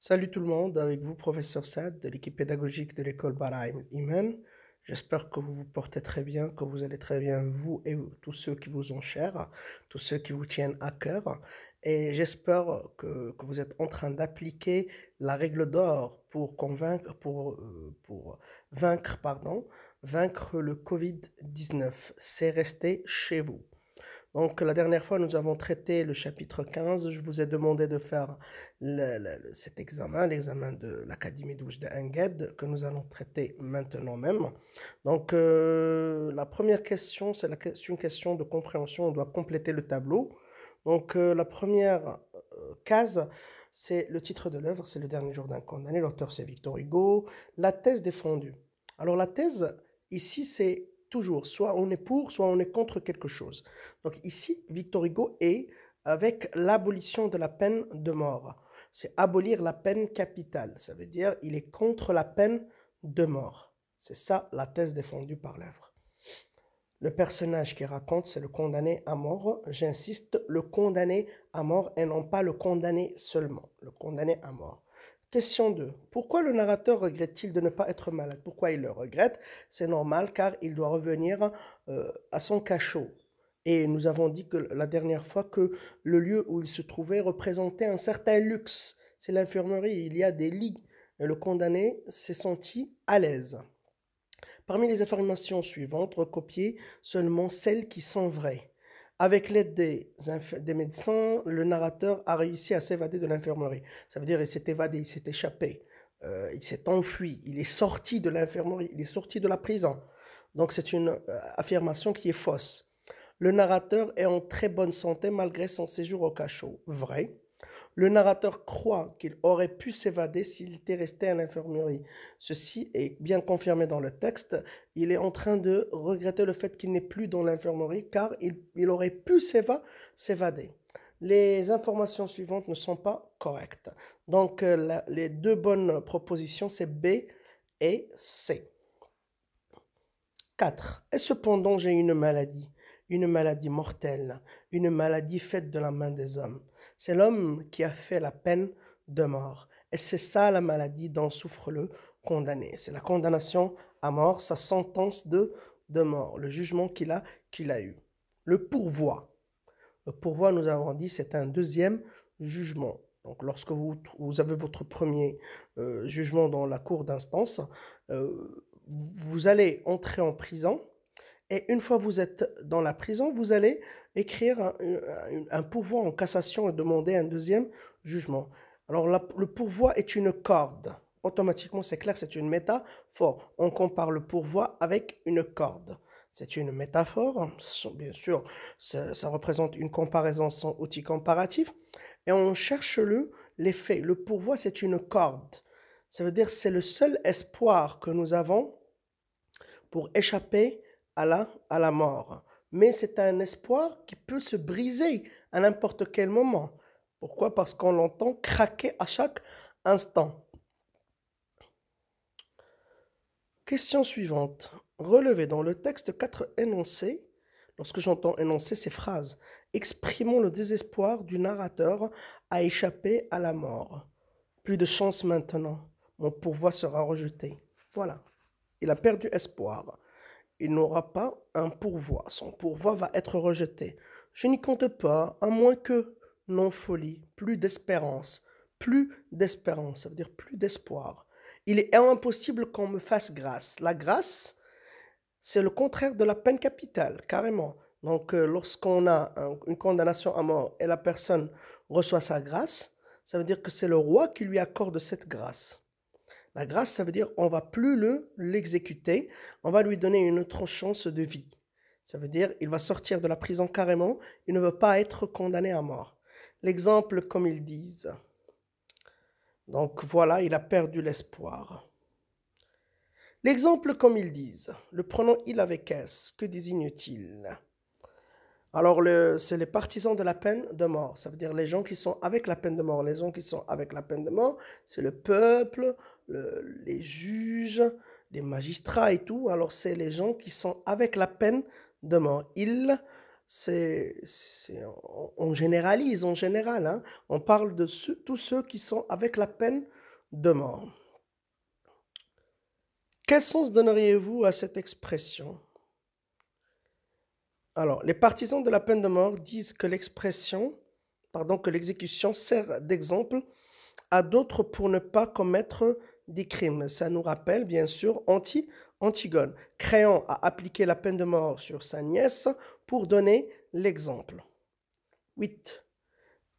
Salut tout le monde, avec vous professeur Sad de l'équipe pédagogique de l'école Baraïm Iman. J'espère que vous vous portez très bien, que vous allez très bien, vous et tous ceux qui vous ont chers, tous ceux qui vous tiennent à cœur. Et j'espère que vous êtes en train d'appliquer la règle d'or pour convaincre, pour vaincre, vaincre le Covid-19. C'est rester chez vous. Donc, la dernière fois, nous avons traité le chapitre 15. Je vous ai demandé de faire cet examen, l'examen de l'Académie d'Ouj de Enged, que nous allons traiter maintenant même. Donc, la première question, c'est une question de compréhension. On doit compléter le tableau. Donc, la première case, c'est le titre de l'œuvre, c'est Le dernier jour d'un condamné. L'auteur, c'est Victor Hugo. La thèse défendue. Alors, la thèse, ici, c'est toujours, soit on est pour, soit on est contre quelque chose. Donc ici, Victor Hugo est avec l'abolition de la peine de mort. C'est abolir la peine capitale. Ça veut dire il est contre la peine de mort. C'est ça la thèse défendue par l'œuvre. Le personnage qui raconte, c'est le condamné à mort. J'insiste, le condamné à mort et non pas le condamné seulement. Le condamné à mort. Question 2. Pourquoi le narrateur regrette-t-il de ne pas être malade? Pourquoi il le regrette? C'est normal car il doit revenir à son cachot. Et nous avons dit que la dernière fois que le lieu où il se trouvait représentait un certain luxe. C'est l'infirmerie, il y a des lits. Et le condamné s'est senti à l'aise. Parmi les informations suivantes, recopiez seulement celles qui sont vraies. Avec l'aide des médecins, le narrateur a réussi à s'évader de l'infirmerie. Ça veut dire qu'il s'est évadé, il s'est échappé, il s'est enfui, il est sorti de l'infirmerie, il est sorti de la prison. Donc c'est une affirmation qui est fausse. Le narrateur est en très bonne santé malgré son séjour au cachot. Vrai. Le narrateur croit qu'il aurait pu s'évader s'il était resté à l'infirmerie. Ceci est bien confirmé dans le texte. Il est en train de regretter le fait qu'il n'est plus dans l'infirmerie car il aurait pu s'évader. Les informations suivantes ne sont pas correctes. Donc les deux bonnes propositions, c'est B et C. 4. Et cependant, j'ai une maladie mortelle, une maladie faite de la main des hommes. C'est l'homme qui a fait la peine de mort. Et c'est ça la maladie dont souffre le condamné. C'est la condamnation à mort, sa sentence de mort, le jugement qu'il a eu. Le pourvoi. Le pourvoi, nous avons dit, c'est un deuxième jugement. Donc, lorsque vous avez votre premier jugement dans la cour d'instance, vous allez entrer en prison et une fois que vous êtes dans la prison, vous allez écrire un pourvoi en cassation et demander un deuxième jugement. Alors, le pourvoi est une corde. Automatiquement, c'est clair, c'est une métaphore. On compare le pourvoi avec une corde. C'est une métaphore. Bien sûr, ça représente une comparaison sans outil comparatif. Et on cherche les faits. Le pourvoi, c'est une corde. Ça veut dire que c'est le seul espoir que nous avons pour échapper à la mort. Mais c'est un espoir qui peut se briser à n'importe quel moment. Pourquoi? Parce qu'on l'entend craquer à chaque instant. Question suivante. Relevez dans le texte 4 énoncés. Lorsque j'entends énoncer ces phrases, exprimons le désespoir du narrateur à échapper à la mort. Plus de chance maintenant. Mon pourvoi sera rejeté. Voilà. Il a perdu espoir. Il n'aura pas un pourvoi. Son pourvoi va être rejeté. Je n'y compte pas, à moins que, non folie, plus d'espérance. Plus d'espérance, ça veut dire plus d'espoir. Il est impossible qu'on me fasse grâce. La grâce, c'est le contraire de la peine capitale, carrément. Donc, lorsqu'on a une condamnation à mort et la personne reçoit sa grâce, ça veut dire que c'est le roi qui lui accorde cette grâce. La grâce, ça veut dire on va plus l'exécuter, on va lui donner une autre chance de vie. Ça veut dire il va sortir de la prison carrément, il ne veut pas être condamné à mort. L'exemple comme ils disent. Donc voilà, il a perdu l'espoir. L'exemple comme ils disent. Le pronom il avec S, que désigne-t-il? Alors, c'est les partisans de la peine de mort. Ça veut dire les gens qui sont avec la peine de mort. Les gens qui sont avec la peine de mort, c'est le peuple, les juges, les magistrats et tout. Alors, c'est les gens qui sont avec la peine de mort. Ils, on généralise en général, hein. On parle de tous ceux qui sont avec la peine de mort. Quel sens donneriez-vous à cette expression? Alors, les partisans de la peine de mort disent que que l'exécution sert d'exemple à d'autres pour ne pas commettre des crimes. Ça nous rappelle, bien sûr, Antigone, créant à appliquer la peine de mort sur sa nièce pour donner l'exemple. 8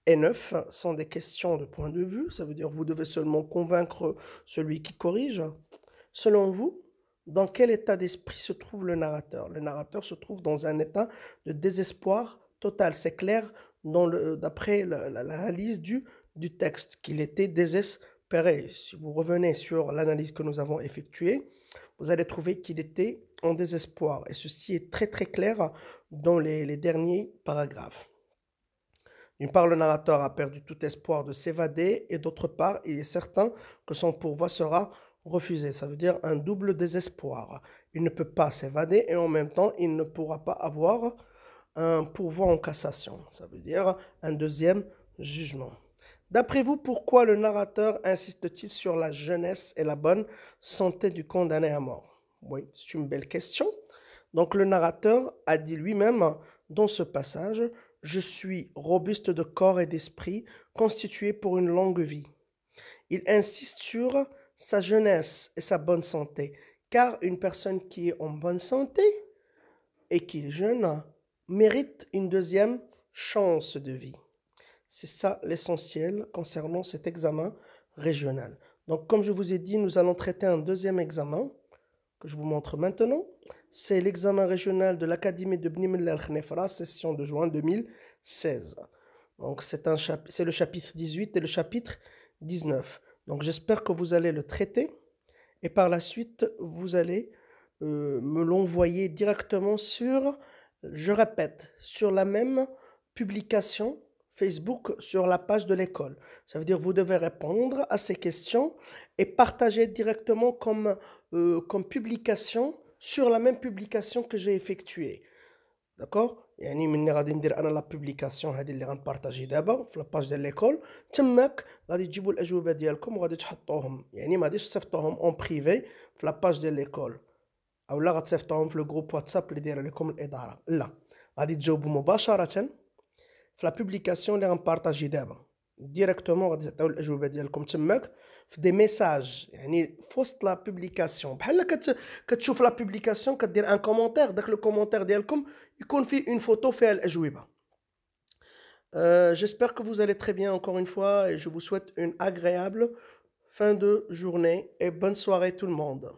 et 9 sont des questions de point de vue, ça veut dire vous devez seulement convaincre celui qui corrige. Selon vous, dans quel état d'esprit se trouve le narrateur? Le narrateur se trouve dans un état de désespoir total. C'est clair d'après l'analyse du texte qu'il était désespéré. Si vous revenez sur l'analyse que nous avons effectuée, vous allez trouver qu'il était en désespoir. Et ceci est très très clair dans les derniers paragraphes. D'une part, le narrateur a perdu tout espoir de s'évader et d'autre part, il est certain que son pourvoi sera refusé. Ça veut dire un double désespoir. Il ne peut pas s'évader et en même temps, il ne pourra pas avoir un pourvoi en cassation. Ça veut dire un deuxième jugement. D'après vous, pourquoi le narrateur insiste-t-il sur la jeunesse et la bonne santé du condamné à mort? Oui, c'est une belle question. Donc le narrateur a dit lui-même dans ce passage: « Je suis robuste de corps et d'esprit, constitué pour une longue vie. » Il insiste sur sa jeunesse et sa bonne santé, car une personne qui est en bonne santé et qui est jeune mérite une deuxième chance de vie. C'est ça l'essentiel concernant cet examen régional. Donc comme je vous ai dit, nous allons traiter un deuxième examen que je vous montre maintenant. C'est l'examen régional de l'Académie de Bni Mellal Khnefra, session de juin 2016. Donc c'est le chapitre 18 et le chapitre 19. Donc j'espère que vous allez le traiter et par la suite, vous allez me l'envoyer directement sur, je répète, sur la même publication Facebook sur la page de l'école. Ça veut dire que vous devez répondre à ces questions et partager directement comme publication sur la même publication que j'ai effectuée. D'accord? يعني مني غادي ندير انا لا بوبليكاسيون هذه اللي غنبارطاجي دابا في لاباج ديال ليكول، تماك غادي تجيبوا الاجوبه ديالكم وغادي تحطوهم، يعني ما غاديش تصيفطوهم اون بريفي في لاباج ديال ليكول او لا غتصيفطوهم في لو جروب واتساب اللي دايره لكم الاداره، لا غادي تجاوبوا مباشره في لا بوبليكاسيون اللي غنبارطاجي دابا ديريكتومون. غادي تعطيو الاجوبه ديالكم تماك في دي ميساج، يعني في وسط لا بوبليكاسيون، بحال كتشوف لا بوبليكاسيون كدير ان كومونتير، داك لو كومونتير ديالكم يكون فيه اون فوتو فيها الاجوبه. J'espère que vous allez très bien encore une fois et je vous souhaite une agréable fin de journée et bonne soirée tout le monde.